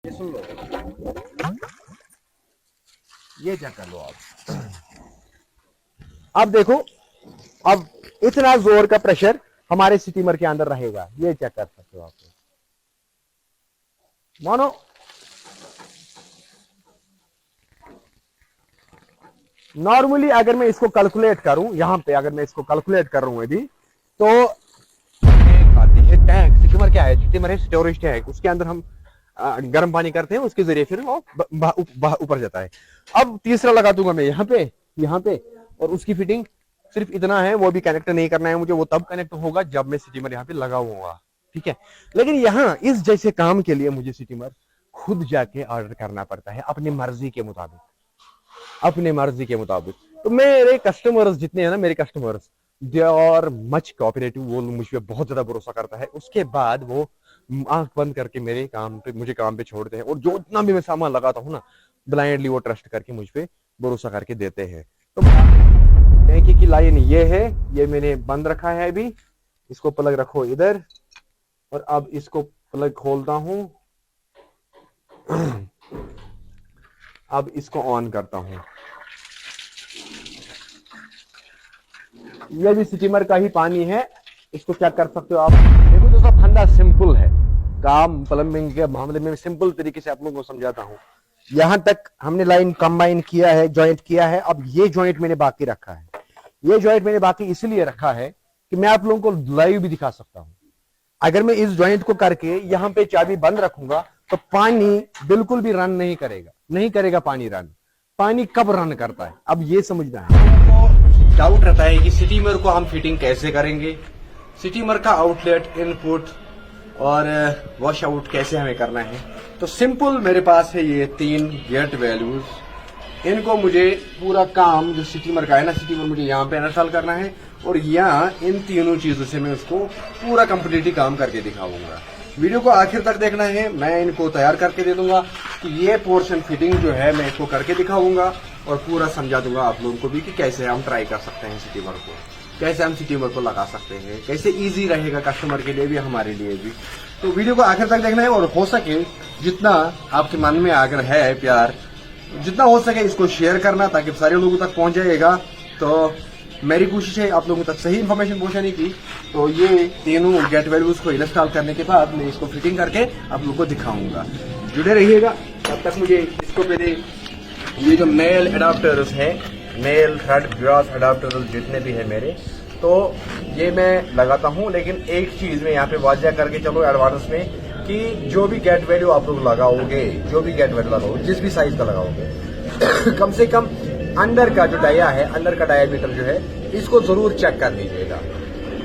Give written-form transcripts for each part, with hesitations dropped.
ये सुन लो, ये चेक कर लो आप। अब देखो, अब इतना जोर का प्रेशर हमारे स्टीमर के अंदर रहेगा, ये चेक कर सकते हो आप। मानो नॉर्मली अगर मैं इसको कैलकुलेट करूं, यहां पे अगर मैं इसको कैलकुलेट कर रहा हूं अभी, तो आती है टैंक। स्टीमर क्या है? स्टीमर है स्टोरेज टैंक, उसके अंदर हम गर्म पानी करते हैं, उसके जरिए फिर वो ऊपर जाता है। अब तीसरा लगा दूंगा मैं यहाँ पे और उसकी फिटिंग सिर्फ इतना है, वो भी कनेक्ट नहीं करना है मुझे, वो तब कनेक्ट होगा जब मैं स्टीमर यहाँ पे लगाऊंगा, ठीक है। लेकिन यहाँ इस जैसे काम के लिए मुझे स्टीमर खुद जाके ऑर्डर करना पड़ता है अपनी मर्जी के मुताबिक, अपने मर्जी के मुताबिक। तो मेरे कस्टमर्स जितने हैं ना, मेरे customers they are much cooperative, वो मुझ पे बहुत ज्यादा भरोसा करता है। उसके बाद वो आंख बंद करके मेरे काम पे, मुझे काम पे छोड़ते हैं, और जो इतना भी मैं सामान लगाता हूँ ना, ब्लाइंडली वो ट्रस्ट करके मुझ पे भरोसा करके देते हैं। तो टैंकी की लाइन ये है, ये मैंने बंद रखा है अभी, इसको प्लग रखो इधर, और अब इसको प्लग खोलता हूं, अब इसको ऑन करता हूं। ये भी स्टीमर का ही पानी है, इसको चेक कर सकते हो आप। देखो दोस्तों, फंडा सिंपल है, काम प्लम्बिंग के मामले में सिंपल तरीके से आप लोगों को समझाता हूं। यहां तक हमने लाइन कंबाइन किया है, जॉइंट किया है। अब ये जॉइंट मैंने बाकी रखा है, ये जॉइंट मैंने बाकी इसलिए रखा है कि मैं आप लोगों को लाइव भी दिखा सकता हूं। अगर मैं इस जॉइंट को करके यहां पे चाबी बंद रखूंगा तो पानी बिल्कुल भी रन नहीं करेगा, नहीं करेगा पानी रन। पानी कब रन करता है, अब ये समझना है। डाउट रहता है कि स्टीमर को हम फिटिंग कैसे करेंगे, स्टीमर का आउटलेट, इनपुट और वॉश आउट कैसे हमें करना है। तो सिंपल, मेरे पास है ये 3 गेट वैल्यूज, इनको मुझे पूरा काम जो स्टीमर का है ना, स्टीमर मुझे यहाँ पे इंस्टॉल करना है, और यहाँ इन तीनों चीजों से मैं उसको पूरा कंप्लीटली काम करके दिखाऊंगा। वीडियो को आखिर तक देखना है, मैं इनको तैयार करके दे दूंगा कि ये पोर्शन फिटिंग जो है मैं इसको करके दिखाऊंगा, और पूरा समझा दूंगा आप लोगों को भी कि कैसे हम ट्राई कर सकते हैं स्टीमर को, कैसे हम स्टीमर को लगा सकते हैं, कैसे इजी रहेगा कस्टमर के लिए भी, हमारे लिए भी। तो वीडियो को आखिर तक देखना है, और हो सके जितना आपके मन में आग्रह है, प्यार, जितना हो सके इसको शेयर करना, ताकि सारे लोगों तक पहुंच जाएगा। तो मेरी कोशिश है आप लोगों तक सही इन्फॉर्मेशन पहुंचाने की। तो ये तीनों गेट वैल्यूज को इंस्टॉल करने के बाद मैं इसको फिटिंग करके आप लोगों को दिखाऊंगा, जुड़े रहिएगा। तब तक मुझे इसको पहले ये जो मेल अडाप्टर्स है, मेल थ्रेड ब्रास अडाप्टर्स जितने भी है मेरे, तो ये मैं लगाता हूं। लेकिन एक चीज मैं यहाँ पे वाजिया करके चलो एडवांस में, कि जो भी गेट वैल्यू आप लोग लगाओगे, जो भी गेट वैल्यू लगाओगे, जिस भी साइज का लगाओगे कम से कम अंडर का जो डाया है, अंडर का डायामीटर जो है, इसको जरूर चेक कर लीजिएगा।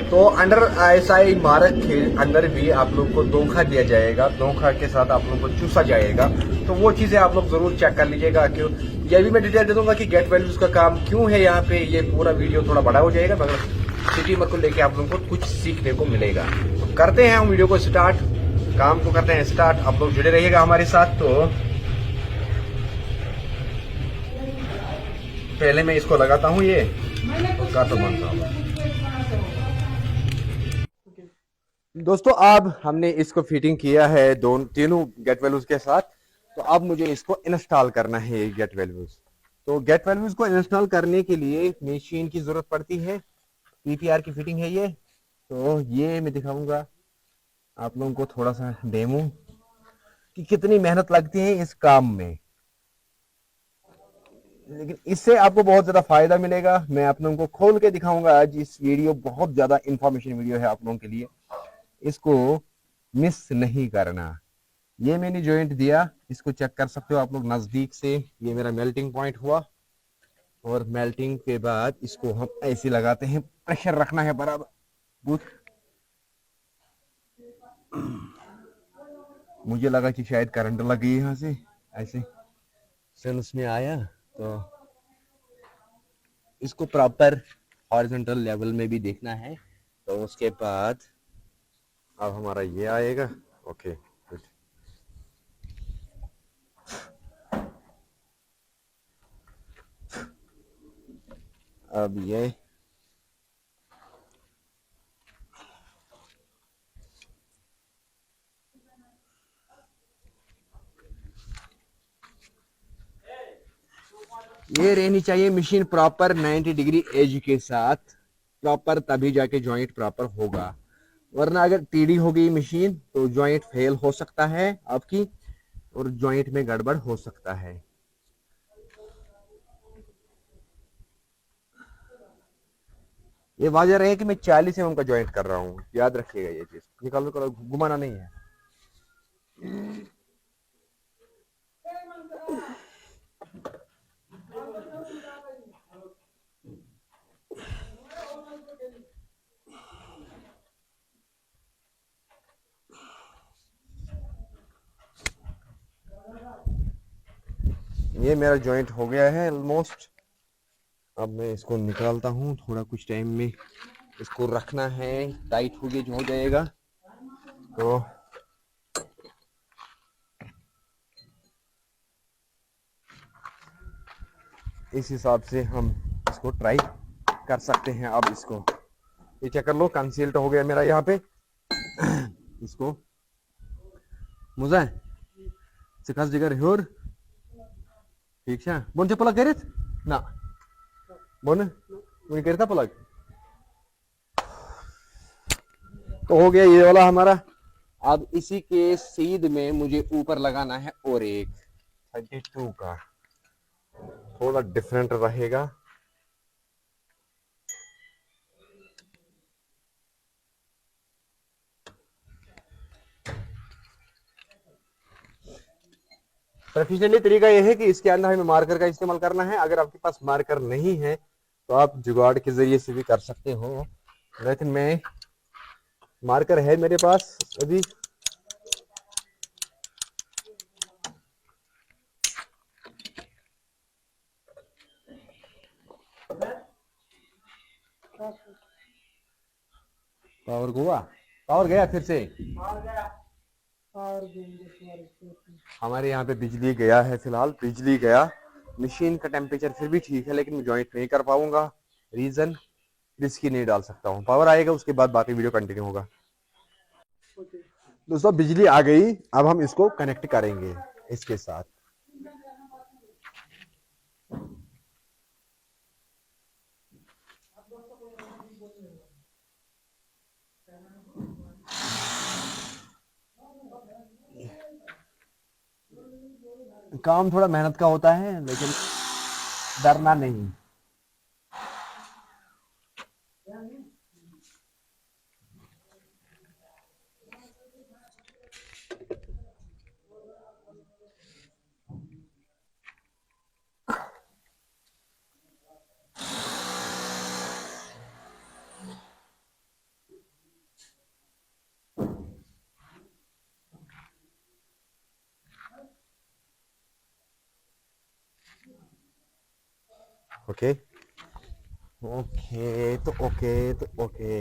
तो अंडर ऐसा मार्क के अंदर भी आप लोग को धोखा दिया जाएगा, धोखा के साथ आप लोग को चूसा जाएगा। तो वो चीजें आप लोग जरूर चेक कर लीजिएगा। क्यों, ये भी मैं डिटेल दे दूंगा कि गेट वैल्यूज का काम क्यों है यहाँ पे। ये पूरा वीडियो थोड़ा बड़ा हो जाएगा, मगर स्टीमर को लेके आप लोगों को कुछ सीखने को मिलेगा। तो करते हैं हम वीडियो को स्टार्ट, काम को करते हैं स्टार्ट। आप लोग जुड़े रहिएगा हमारे साथ। तो पहले मैं इसको लगाता हूं, ये काटो बनता हूं। दोस्तों, अब हमने इसको फिटिंग किया है तीनों गेट वैल्यूज के साथ। तो अब मुझे इसको इंस्टॉल करना है, ये गेट वैल्यूज। तो गेट वैल्यूज को इंस्टॉल करने के लिए मशीन की जरूरत पड़ती है, पीपीआर की फिटिंग है ये। तो ये मैं दिखाऊंगा आप लोगों को थोड़ा सा डेमो कि कितनी मेहनत लगती है इस काम में। लेकिन इससे आपको बहुत ज्यादा फायदा मिलेगा, मैं आप लोगों को खोल के दिखाऊंगा आज। इस वीडियो बहुत ज्यादा इंफॉर्मेशन वीडियो है आप लोगों के लिए, इसको मिस नहीं करना। ये मैंने जॉइंट दिया, इसको चेक कर सकते हो आप लोग नजदीक से। ये मेरा मेल्टिंग पॉइंट हुआ, और मेल्टिंग के बाद इसको हम ऐसे लगाते हैं, प्रेशर रखना है बराबर। मुझे लगा कि शायद करंट लग गई यहां से, ऐसे सेंस में आया। तो इसको प्रॉपर हॉरिजॉन्टल लेवल में भी देखना है। तो उसके बाद अब हमारा ये आएगा। Okay good. अब ये ये रहनी चाहिए मशीन प्रॉपर 90 डिग्री एज के साथ प्रॉपर, तभी जाके जॉइंट प्रॉपर होगा। वरना अगर टीढ़ी हो गई मशीन तो जॉइंट फेल हो सकता है आपकी, और जॉइंट में गड़बड़ हो सकता है। ये वजह है कि मैं 40 mm का जॉइंट कर रहा हूँ, याद रखिएगा ये चीज, निकालो करो, घुमाना नहीं है। ये मेरा जॉइंट हो गया है ऑलमोस्ट। अब मैं इसको निकालता हूँ, थोड़ा कुछ टाइम में इसको रखना है, टाइट हो गया जो हो जाएगा तो इस हिसाब से हम इसको ट्राई कर सकते हैं। अब इसको ये क्या कर लो, कंसील्ड हो गया मेरा यहाँ पे। इसको मुझे सिखास जिगर ह्योर ठीक है। बोन पलग करित ना बोन मुझे करता पलग तो हो गया ये वाला हमारा। अब इसी के सीध में मुझे ऊपर लगाना है और एक 32 का, थोड़ा डिफरेंट रहेगा। प्रोफेशनली तरीका यह है कि इसके अंदर हमें मार्कर का इस्तेमाल करना है। अगर आपके पास मार्कर नहीं है तो आप जुगाड़ के जरिए से भी कर सकते हो, लेकिन मैं मार्कर है मेरे पास अभी। पावर गोवा, पावर गया फिर से। हमारे यहाँ पे बिजली गया है फिलहाल, बिजली गया। मशीन का टेम्परेचर फिर भी ठीक है, लेकिन मैं ज्वाइंट नहीं कर पाऊंगा। रीजन रिस्क ही नहीं डाल सकता हूँ। पावर आएगा उसके बाद बाकी वीडियो कंटिन्यू होगा। दोस्तों बिजली आ गई, अब हम इसको कनेक्ट करेंगे इसके साथ। काम थोड़ा मेहनत का होता है, लेकिन डरना नहीं। ओके ओके तो ओके तो ओके।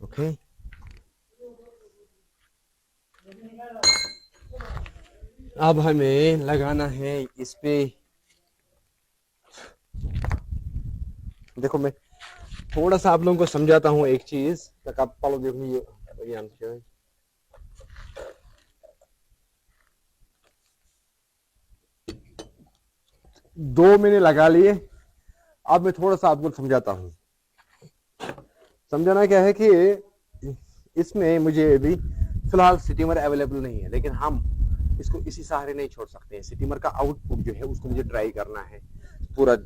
ओके अब हमें लगाना है इस पे। देखो मैं थोड़ा सा आप लोगों को समझाता हूँ एक चीज तक, आप पालो देखो ये आंसर। 2 महीने लगा लिए, अब मैं थोड़ा सा आपको समझाता हूँ। समझाना क्या है कि इसमें मुझे अभी फिलहाल स्टीमर अवेलेबल नहीं है, लेकिन हम इसको इसी सहारे नहीं छोड़ सकते हैं। स्टीमर का आउटपुट जो है उसको मुझे ट्राई करना है पूरा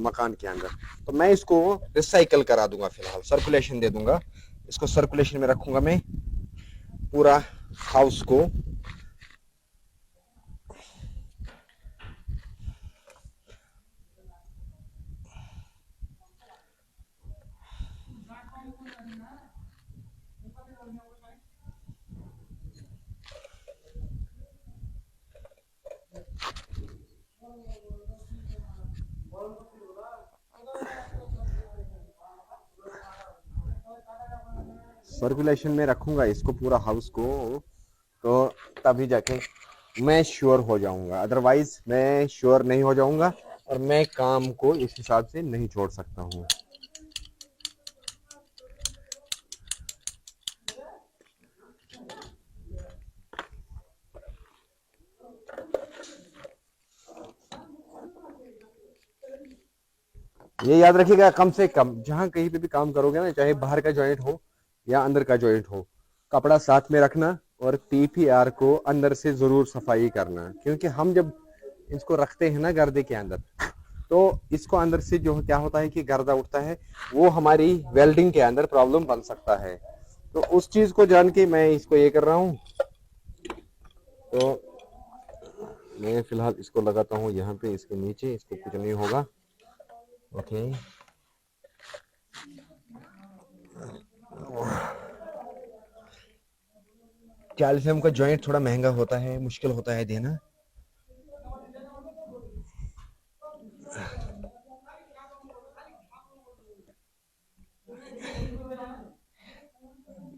मकान के अंदर। तो मैं इसको रिसाइकल करा दूंगा, फिलहाल सर्कुलेशन दे दूंगा, इसको सर्कुलेशन में रखूंगा मैं पूरा हाउस को। सर्कुलेशन में रखूंगा इसको पूरा हाउस को, तो तभी जाके मैं श्योर हो जाऊंगा, अदरवाइज मैं श्योर नहीं हो जाऊंगा और मैं काम को इस हिसाब से नहीं छोड़ सकता हूँ। ये याद रखिएगा, कम से कम जहां कहीं पे भी काम करोगे ना, चाहे बाहर का जॉइंट हो या अंदर का जॉइंट हो, कपड़ा साथ में रखना और पीपीआर को अंदर से जरूर सफाई करना। क्योंकि हम जब इसको रखते हैं ना गर्दे के अंदर, तो इसको अंदर से जो क्या होता है कि गर्दा उठता है, वो हमारी वेल्डिंग के अंदर प्रॉब्लम बन सकता है। तो उस चीज को जान के मैं इसको ये कर रहा हूँ। तो मैं फिलहाल इसको लगाता हूँ यहाँ पे, इसके नीचे, इसको कुछ नहीं होगा। ओके, कैल्शियम का जॉइंट थोड़ा महंगा होता है, मुश्किल होता है देना।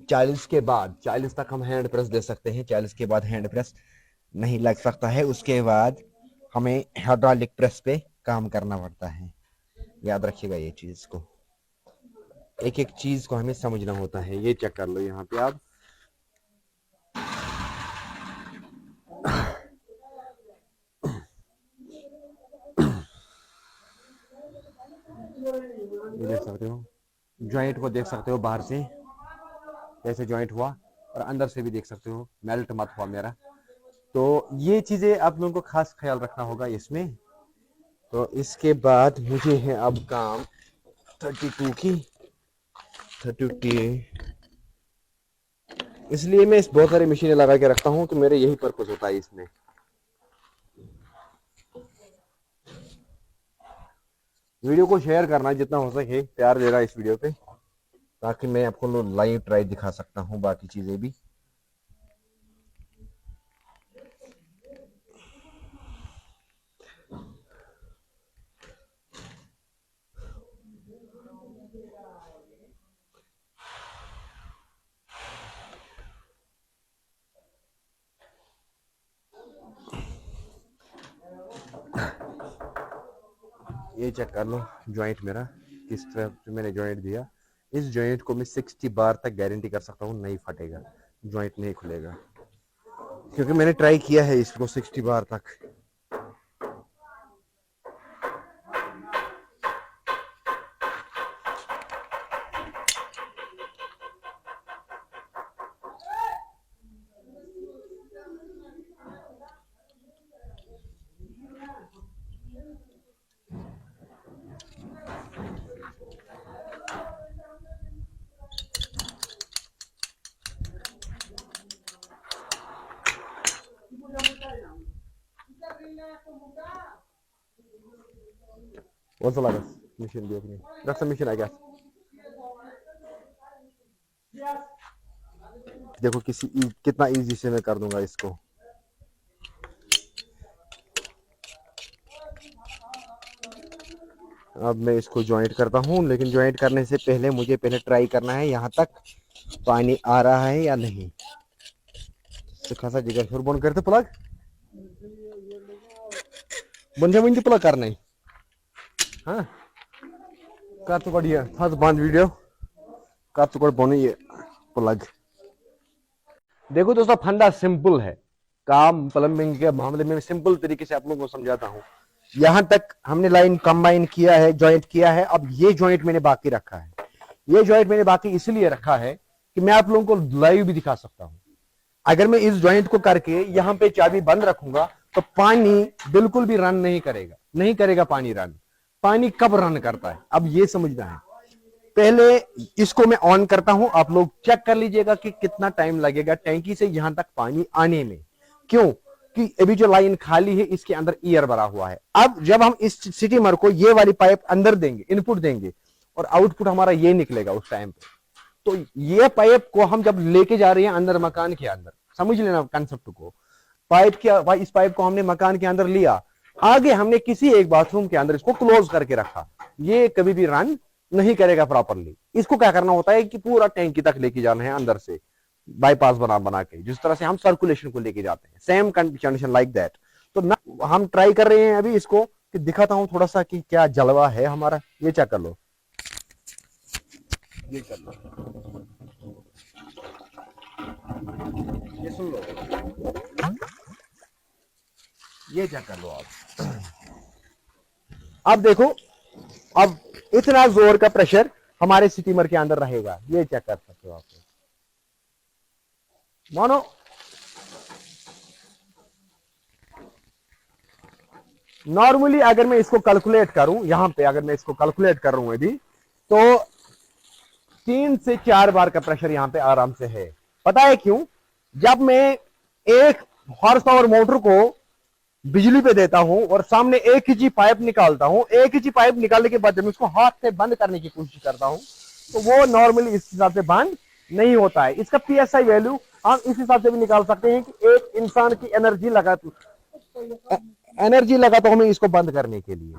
चालीस के बाद, 40 तक हम हैंड प्रेस दे सकते हैं, 40 के बाद हैंड प्रेस नहीं लग सकता है। उसके बाद हमें हाइड्रोलिक प्रेस पे काम करना पड़ता है। याद रखिएगा ये चीज को, एक एक चीज को हमें समझना होता है। ये चेक कर लो यहाँ पे आप, ये देख सकते हो, जॉइंट को देख सकते हो बाहर से कैसे जॉइंट हुआ, और अंदर से भी देख सकते हो मेल्ट मत हुआ मेरा। तो ये चीजें आप लोगों को खास ख्याल रखना होगा इसमें। तो इसके बाद मुझे है अब काम 32 की 32, इसलिए मैं इस बहुत सारी मशीनें लगा के रखता हूँ, तो मेरे यही पर्पस होता है इसमें। वीडियो को शेयर करना जितना हो सके, प्यार देना इस वीडियो पे, ताकि मैं आपको लाइव ट्राई दिखा सकता हूँ बाकी चीजें भी। ये चेक कर लो जॉइंट मेरा किस तरह जो मैंने जॉइंट दिया। इस जॉइंट को मैं 60 बार तक गारंटी कर सकता हूँ नहीं फटेगा, जॉइंट नहीं खुलेगा, क्योंकि मैंने ट्राई किया है इसको 60 बार तक। What's the latest machine be opening? That's the machine I guess. देखो कितना इजी से मैं कर दूंगा इसको। अब मैं इसको ज्वाइंट करता हूँ, लेकिन ज्वाइंट करने से पहले मुझे पहले ट्राई करना है यहाँ तक पानी आ रहा है या नहीं। तो खासा जगह फिर बंद करते प्लग बंद प्लग करना है। हाँ कर तो बढ़िया था, तो बंद वीडियो कर तो बने ये प्लग। देखो दोस्तों, फंडा सिंपल है, काम प्लम्बिंग के मामले में सिंपल तरीके से आप लोगों को समझाता हूँ। यहां तक हमने लाइन कंबाइन किया है, जॉइंट किया है। अब ये जॉइंट मैंने बाकी रखा है। ये जॉइंट मैंने बाकी इसलिए रखा है कि मैं आप लोगों को लाइव भी दिखा सकता हूं। अगर मैं इस जॉइंट को करके यहां पे चाबी बंद रखूंगा तो पानी बिल्कुल भी रन नहीं करेगा, नहीं करेगा पानी रन। पानी कब रन करता है, अब ये समझना है। पहले इसको मैं ऑन करता हूं, आप लोग चेक कर लीजिएगा कि कितना टाइम लगेगा टैंकी से यहां तक पानी आने में। क्यों कि अभी जो लाइन खाली है इसके अंदर एयर भरा हुआ है। अब जब हम इस स्टीमर को ये वाली पाइप अंदर देंगे, इनपुट देंगे, और आउटपुट हमारा ये निकलेगा उस टाइम पे, तो ये पाइप को हम जब लेके जा रहे हैं अंदर मकान के अंदर, समझ लेना कंसेप्ट को। इस पाइप को हमने मकान के अंदर लिया, आगे हमने किसी एक बाथरूम के अंदर इसको क्लोज करके रखा। ये कभी भी रन नहीं करेगा प्रॉपरली। इसको क्या करना होता है कि पूरा टैंकी तक लेके जाना है अंदर से, बाईपास बना बना के, जिस तरह से हम सर्कुलेशन को लेके जाते हैं, सेम कंडीशन लाइक दैट। तो ना हम ट्राई कर रहे हैं अभी इसको, कि दिखाता हूं थोड़ा सा कि क्या जलवा है हमारा। ये चेक कर लो, ये कर लो, ये सुन लो, ये चेक कर लो आप। अब देखो, अब इतना जोर का प्रेशर हमारे स्टीमर के अंदर रहेगा, ये चेक कर सकते हो आप। मानो नॉर्मली अगर मैं इसको कैलकुलेट करूं, यहां पे अगर मैं इसको कैलकुलेट कर रहा हूं अभी, तो 3 से 4 बार का प्रेशर यहां पे आराम से है। पता है क्यों? जब मैं एक हॉर्स पावर मोटर को बिजली पे देता हूं और सामने 1 इंची पाइप निकालता हूं, 1 इंची पाइप निकालने के बाद जब मैं उसको हाथ से बंद करने की कोशिश करता हूं तो वो नॉर्मली इस हिसाब से बंद नहीं होता है। इसका पीएसआई वैल्यू हम इस हिसाब से भी निकाल सकते हैं कि एक इंसान की एनर्जी लगा तो हमें इसको बंद करने के लिए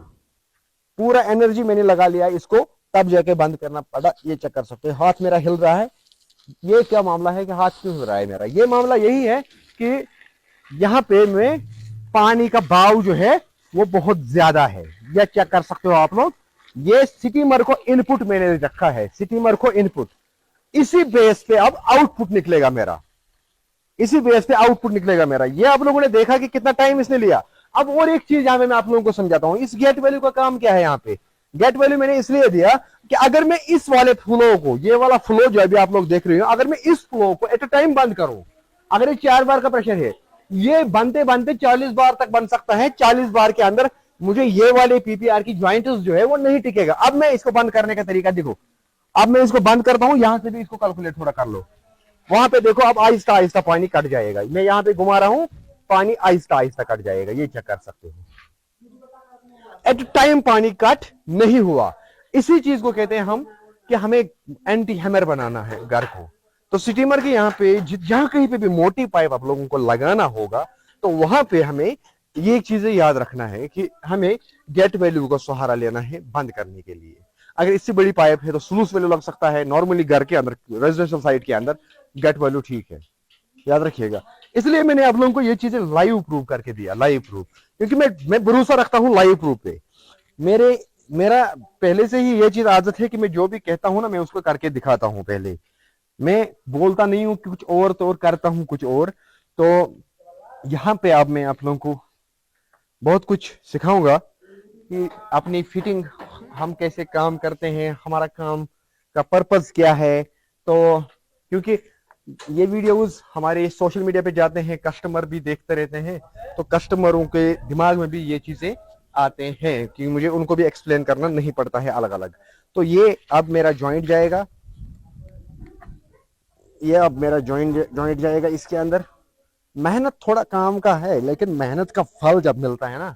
पूरा एनर्जी मैंने लगा लिया इसको, तब जाके बंद करना पड़ा। ये चेक कर सकते हैं, हाथ मेरा हिल रहा है। ये क्या मामला है कि हाथ क्यों हिल रहा है मेरा? ये मामला यही है कि यहां पे मैं पानी का भाव जो है वो बहुत ज्यादा है। यह चेक कर सकते हो आप लोग। ये स्टीमर को इनपुट मैंने रखा है, स्टीमर को इनपुट, इसी बेस पे अब आउटपुट निकलेगा मेरा, इसी बेस पे आउटपुट निकलेगा मेरा। ये आप लोगों ने देखा कि कितना टाइम इसने लिया। अब और एक चीज यहां पे मैं आप लोगों को समझाता हूं, इस गेट वैल्यू का काम क्या है। यहाँ पे गेट वैल्यू मैंने इसलिए दिया कि अगर मैं इस वाले फ्लो को, ये वाला फ्लो जो अभी आप लोग देख रहे हो, अगर मैं इस फ्लो को एट अ टाइम बंद करूं, अगर ये 4 बार का प्रेशर है, ये बनते बनते 40 बार तक बन सकता है। 40 बार के अंदर मुझे ये वाले पीपीआर की ज्वाइंट्स जो है वो नहीं टिकेगा। अब मैं इसको बंद करने का तरीका देखो, अब मैं इसको बंद करता हूं, यहां से भी इसको कैलकुलेट थोड़ा कर लो। वहां पे देखो, अब आहिस्ता आहिस्ता पानी कट जाएगा। मैं यहां पे घुमा रहा हूं, पानी आहिस्ता आहिस्ता कट जाएगा। ये चेक कर सकते हो, एट टाइम पानी कट नहीं हुआ। इसी चीज को कहते हैं हम कि हमें एंटी हैमर बनाना है घर को। तो स्टीमर के यहाँ पे जहां कहीं पे भी मोटी पाइप आप लोगों को लगाना होगा, तो वहां पे हमें ये चीजें याद रखना है कि हमें गेट वैल्यू का सहारा लेना है बंद करने के लिए। अगर इससे बड़ी पाइप है तो स्लूस वैल्यू लग सकता है। नॉर्मली घर के अंदर, रेजिडेंशियल साइड के अंदर गेट वैल्यू ठीक है, याद रखिएगा। इसलिए मैंने आप लोगों को ये चीजें लाइव प्रूव करके दिया, लाइव प्रूफ, क्योंकि मैं भरोसा रखता हूं लाइव प्रूफ पे। मेरा पहले से ही ये चीज आदत है कि मैं जो भी कहता हूं ना, मैं उसको करके दिखाता हूं। पहले मैं बोलता नहीं हूं कि कुछ और तो और करता हूं कुछ और। तो यहां पे अब मैं आप लोगों को बहुत कुछ सिखाऊंगा कि अपनी फिटिंग हम कैसे काम करते हैं, हमारा काम का पर्पस क्या है। तो क्योंकि ये वीडियोस हमारे सोशल मीडिया पे जाते हैं, कस्टमर भी देखते रहते हैं, तो कस्टमरों के दिमाग में भी ये चीजें आते हैं कि मुझे उनको भी एक्सप्लेन करना नहीं पड़ता है अलग अलग। तो ये अब मेरा जॉइंट जाएगा, ये अब मेरा जॉइंट जाएगा इसके अंदर। मेहनत थोड़ा काम का है, लेकिन मेहनत का फल जब मिलता है ना,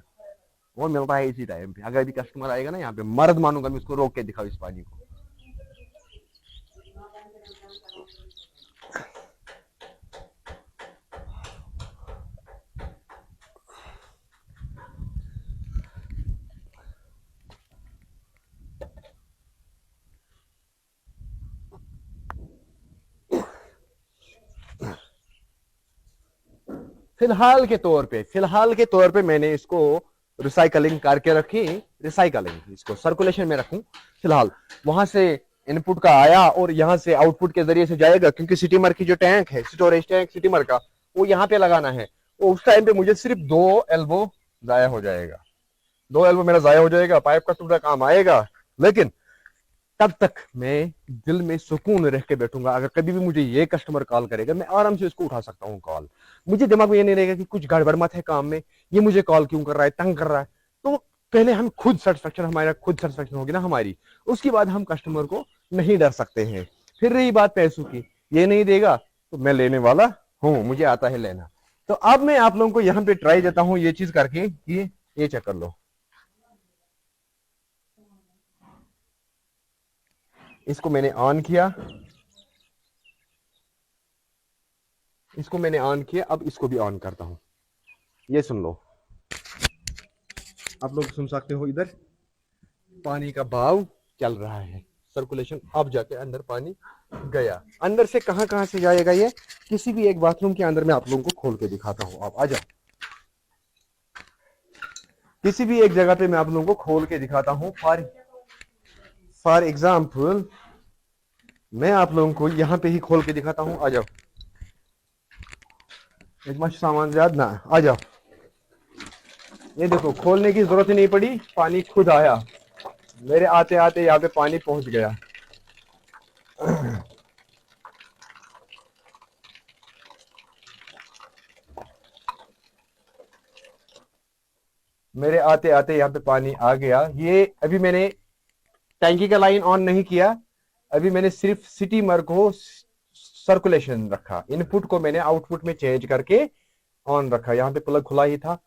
वो मिलता है इसी टाइम पे। अगर भी कस्टमर आएगा ना यहाँ पे, मर्द मानूंगा मैं उसको, रोक के दिखाओ इस पानी को। फिलहाल के तौर पे मैंने इसको रिसाइकलिंग करके रखी, रिसाइकलिंग इसको सर्कुलेशन में रखूं फिलहाल। वहां से इनपुट का आया और यहां से आउटपुट के जरिए से जाएगा, क्योंकि स्टीमर की जो टैंक है, स्टोरेज टैंक स्टीमर का, वो यहाँ पे लगाना है। वो उस टाइम पे मुझे सिर्फ 2 एल्बो जाया हो जाएगा। 2 एल्बो मेरा जाया हो जाएगा, पाइप का टूटा काम आएगा, लेकिन तब तक मैं दिल में सुकून रह के बैठूंगा। अगर कभी भी मुझे ये कस्टमर कॉल करेगा, मैं आराम से उसको उठा सकता हूँ कॉल। मुझे दिमाग में ये नहीं रहेगा कि कुछ गड़बड़ मत है काम में, ये मुझे कॉल क्यों कर रहा है, तंग कर रहा है। तो पहले हम खुद सेटिस्फेक्शन, हमारा खुद सेटिस्फेक्शन होगी ना हमारी, उसके बाद हम कस्टमर को नहीं डर सकते हैं। फिर रही बात पैसों की, ये नहीं देगा तो मैं लेने वाला हूँ, मुझे आता है लेना। तो अब मैं आप लोगों को यहाँ पे ट्राई देता हूँ ये चीज करके कि ये चेक कर लो। इसको मैंने ऑन किया, इसको मैंने ऑन किया, अब इसको भी ऑन करता हूं। ये सुन लो, आप लोग सुन सकते हो, इधर पानी का बहाव चल रहा है, सर्कुलेशन। अब जाके अंदर पानी गया। अंदर से कहां से जाएगा ये, किसी भी एक बाथरूम के अंदर मैं आप लोगों को खोल के दिखाता हूं। आप आ जाओ, किसी भी एक जगह पे मैं आप लोगों को खोल के दिखाता हूं। फॉर एग्जाम्पल मैं आप लोगों को यहां पे ही खोल के दिखाता हूं। आ जाओ, इतना सामान ज्यादा ना, आ जाओ। ये देखो, खोलने की जरूरत ही नहीं पड़ी, पानी खुद आया। मेरे आते आते यहाँ पे पानी पहुंच गया। मेरे आते आते यहाँ पे पानी आ गया। ये अभी मैंने टैंकी का लाइन ऑन नहीं किया, अभी मैंने सिर्फ स्टीमर को सर्कुलेशन रखा, इनपुट को मैंने आउटपुट में चेंज करके ऑन रखा। यहाँ पे प्लग खुला ही था।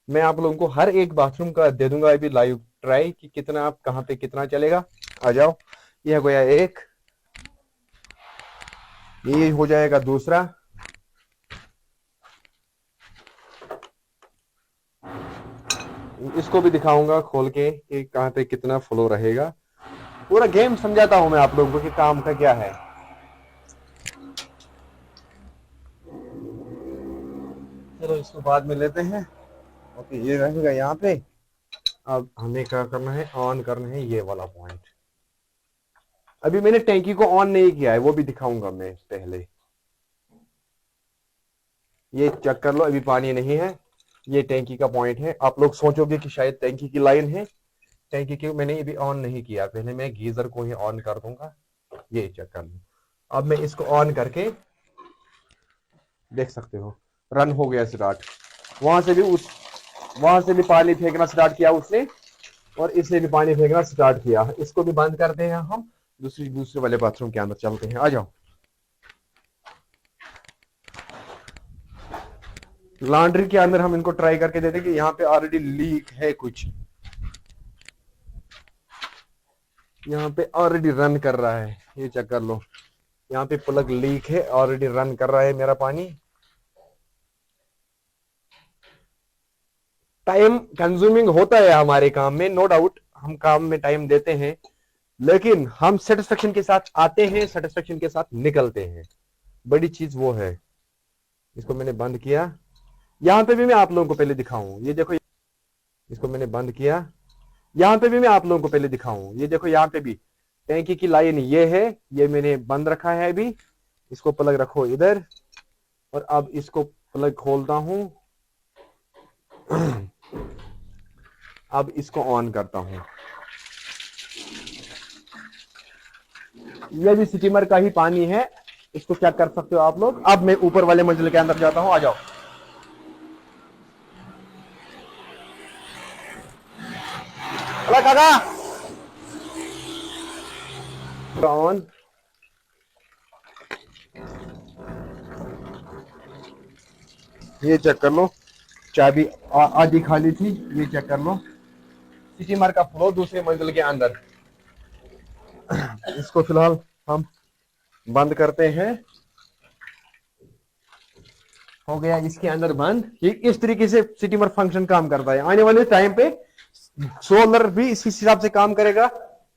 मैं आप लोगों को हर एक बाथरूम का दे दूंगा अभी लाइव ट्राई कि कितना, आप कहाँ पे कितना चलेगा। आ जाओ, ये हो गया एक, ये हो जाएगा दूसरा, इसको भी दिखाऊंगा खोल के कि कहाँ पे कितना फ्लो रहेगा। पूरा गेम समझाता हूं मैं आप लोगों को कि काम का क्या है। चलो इसको बाद में लेते हैं। ओके, ये रहेगा यहाँ पे। अब हमें क्या करना है, ऑन करना है ये वाला पॉइंट। अभी मैंने टैंकी को ऑन नहीं किया है, वो भी दिखाऊंगा मैं पहले। ये चेक कर लो, अभी पानी नहीं है। ये टैंकी का पॉइंट है। आप लोग सोचोगे कि शायद टैंकी की लाइन है, टैंकी की मैंने अभी ऑन नहीं किया। पहले मैं गीजर को ही ऑन कर दूंगा। ये चेक कर लो, अब मैं इसको ऑन करके देख सकते हो, रन हो गया स्टार्ट। वहां से भी पानी फेंकना स्टार्ट किया उसने, और इसने भी पानी फेंकना स्टार्ट किया। इसको भी बंद करते हैं हम, दूसरे वाले बाथरूम के अंदर चलते हैं। आ जाओ, लॉन्ड्री के अंदर हम इनको ट्राई करके देते कि यहाँ पे ऑलरेडी लीक है कुछ, यहाँ पे ऑलरेडी रन कर रहा है। ये चेक कर लो, यहाँ पे प्लग लीक है, ऑलरेडी रन कर रहा है मेरा पानी। टाइम कंज्यूमिंग होता है हमारे काम में, नो डाउट, हम काम में टाइम देते हैं, लेकिन हम सेटिस्फेक्शन के साथ आते हैं, सेटिस्फेक्शन के साथ निकलते हैं। बड़ी चीज वो है। इसको मैंने बंद किया, यहां पे भी मैं आप लोगों को पहले दिखाऊं। ये देखो, इसको मैंने बंद किया, यहां पे भी मैं आप लोगों को पहले दिखाऊं। ये देखो, यहां पे भी टैंकी की लाइन ये है, ये मैंने बंद रखा है अभी। इसको प्लग रखो इधर, और अब इसको प्लग खोलता हूं। अब इसको ऑन करता हूं। ये भी स्टीमर का ही पानी है, इसको चेक कर सकते हो आप लोग। अब मैं ऊपर वाले मंजिल के अंदर जाता हूं। आ जाओ, अला काका ऑन। ये चेक कर लो, चाबी आधी खाली थी। ये चेक कर लो, स्टीमर का फ्लो दूसरे मंजिल के अंदर। इसको फिलहाल हम बंद करते हैं। हो गया इसके अंदर बंद। ये इस तरीके से स्टीमर फंक्शन काम करता है। आने वाले टाइम पे सोलर भी इसी हिसाब से काम करेगा,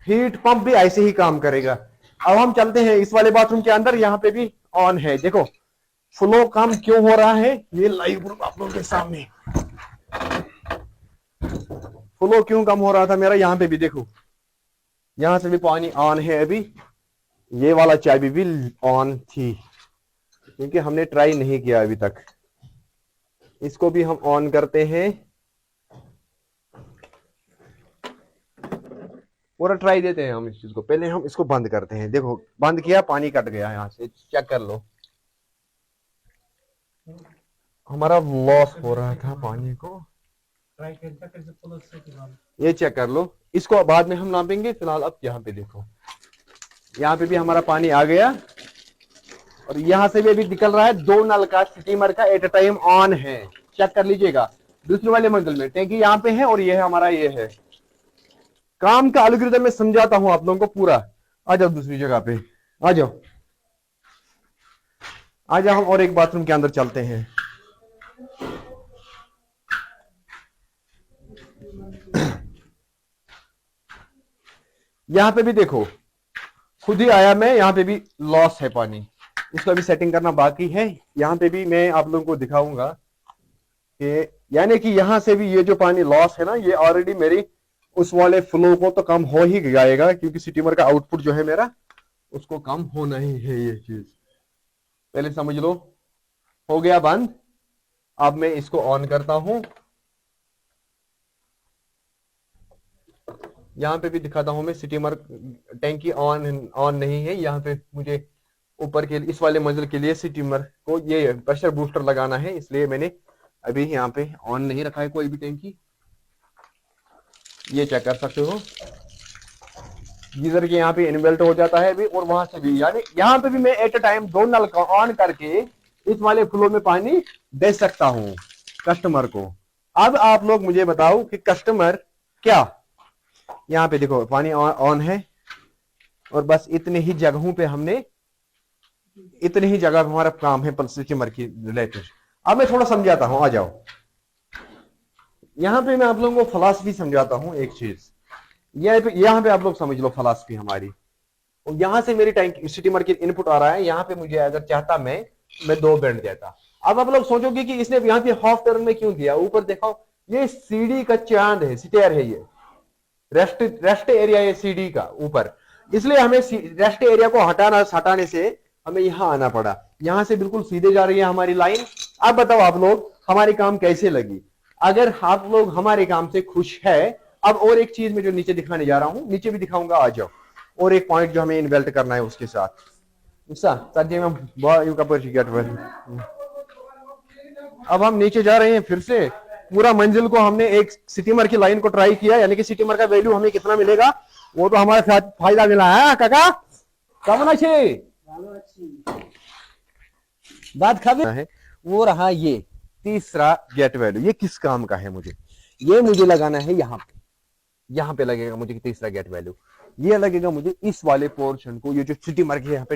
हीट पंप भी ऐसे ही काम करेगा। अब हम चलते हैं इस वाले बाथरूम के अंदर, यहाँ पे भी ऑन है। देखो फ्लो कम क्यों हो रहा है, ये लाइव प्रूफ आप लोगों के सामने। फ्लो क्यों कम हो रहा था मेरा, यहाँ पे भी देखो, यहां से भी पानी ऑन है अभी। ये वाला चाबी भी ऑन थी, क्योंकि हमने ट्राई नहीं किया अभी तक। इसको भी हम ऑन करते हैं। पूरा ट्राई देते हैं हम इस चीज को। पहले हम इसको बंद करते हैं। देखो बंद किया, पानी कट गया यहाँ से, चेक कर लो। हमारा लॉस हो रहा था पानी को, ये चेक कर लो। इसको बाद में हम नापेंगे, फिलहाल अब यहाँ पे देखो, यहाँ पे भी हमारा पानी आ गया और यहाँ से भी अभी निकल रहा है। 2 नल का स्टीमर का एट अ टाइम ऑन है, चेक कर लीजिएगा। दूसरे वाले मंजिल में टैंकी यहाँ पे है और ये है हमारा, ये है। काम का एल्गोरिथम मैं समझाता हूं आप लोगों को पूरा। आ जाओ दूसरी जगह पे, आ जाओ आ जाओ, हम और एक बाथरूम के अंदर चलते हैं। यहां पे भी देखो, खुद ही आया मैं, यहां पे भी लॉस है पानी, इसको अभी सेटिंग करना बाकी है। यहां पे भी मैं आप लोगों को दिखाऊंगा कि यानी कि यहां से भी ये जो पानी लॉस है ना, ये ऑलरेडी मेरी उस वाले फ्लो को तो कम हो ही जाएगा, क्योंकि स्टीमर का आउटपुट जो है मेरा, उसको कम होना ही है। ये चीज पहले समझ लो। हो गया बंद। अब मैं इसको ऑन करता हूं। यहां पे भी दिखाता हूं मैं, स्टीमर टैंकी ऑन नहीं है। यहां पे मुझे ऊपर के इस वाले मंजिल के लिए स्टीमर को ये प्रेशर बूस्टर लगाना है, इसलिए मैंने अभी यहाँ पे ऑन नहीं रखा है कोई भी टैंकी। ये चेक कर सकते हो, गीजर के यहाँ पे इनबिल्ट हो जाता है अभी, और वहां से भी, यानी यहाँ पे भी मैं एट अ टाइम 2 नल का ऑन करके इस वाले फ्लो में पानी दे सकता हूं कस्टमर को। अब आप लोग मुझे बताओ कि कस्टमर क्या, यहाँ पे देखो पानी ऑन है और बस इतने ही जगहों पे हमने, इतनी ही जगह हमारा काम है स्टीमर की रिलेटेड। अब मैं थोड़ा समझाता हूं, आ जाओ। यहां पे मैं आप लोगों को फिलॉसफी समझाता हूं एक चीज। यहां पे आप लोग समझ लो फिलॉसफी हमारी। और यहां से मेरी टैंक स्टीमर की इनपुट आ रहा है, यहां पे मुझे अगर चाहता मैं 2 बेंड देता। अब आप लोग सोचोगे कि इसने यहां पे हाफ टर्न में क्यों दिया। ऊपर देखो, ये सीढ़ी का चांद है, स्टेयर है, ये रेस्ट एरिया है सीढ़ी का ऊपर, इसलिए हमें रेस्ट एरिया को हटाने से हमें यहां आना पड़ा। यहां से बिल्कुल सीधे जा रही है हमारी लाइन। अब बताओ आप लोग हमारी काम कैसे लगी। अगर आप लोग हमारे काम से खुश है, अब और एक चीज में जो नीचे दिखाने जा रहा हूं, नीचे भी दिखाऊंगा, आ जाओ। और एक पॉइंट जो हमें इन्वेल्ट करना है उसके साथ। अब हम नीचे जा रहे हैं फिर से। पूरा मंजिल को हमने एक स्टीमर की लाइन को ट्राई किया, यानी कि स्टीमर का वैल्यू हमें कितना मिलेगा वो तो हमारे साथ फायदा मिला है काका। कमना बात खबर है वो रहा। ये तीसरा गेट वैल्यू, ये किस काम का है मुझे, ये मुझे लगाना है यहाँ पे लगेगा मुझे तीसरा गेट वैल्यू। ये लगेगा मुझे इस वाले पोर्शन को, ये जो स्टीमर के यहाँ पे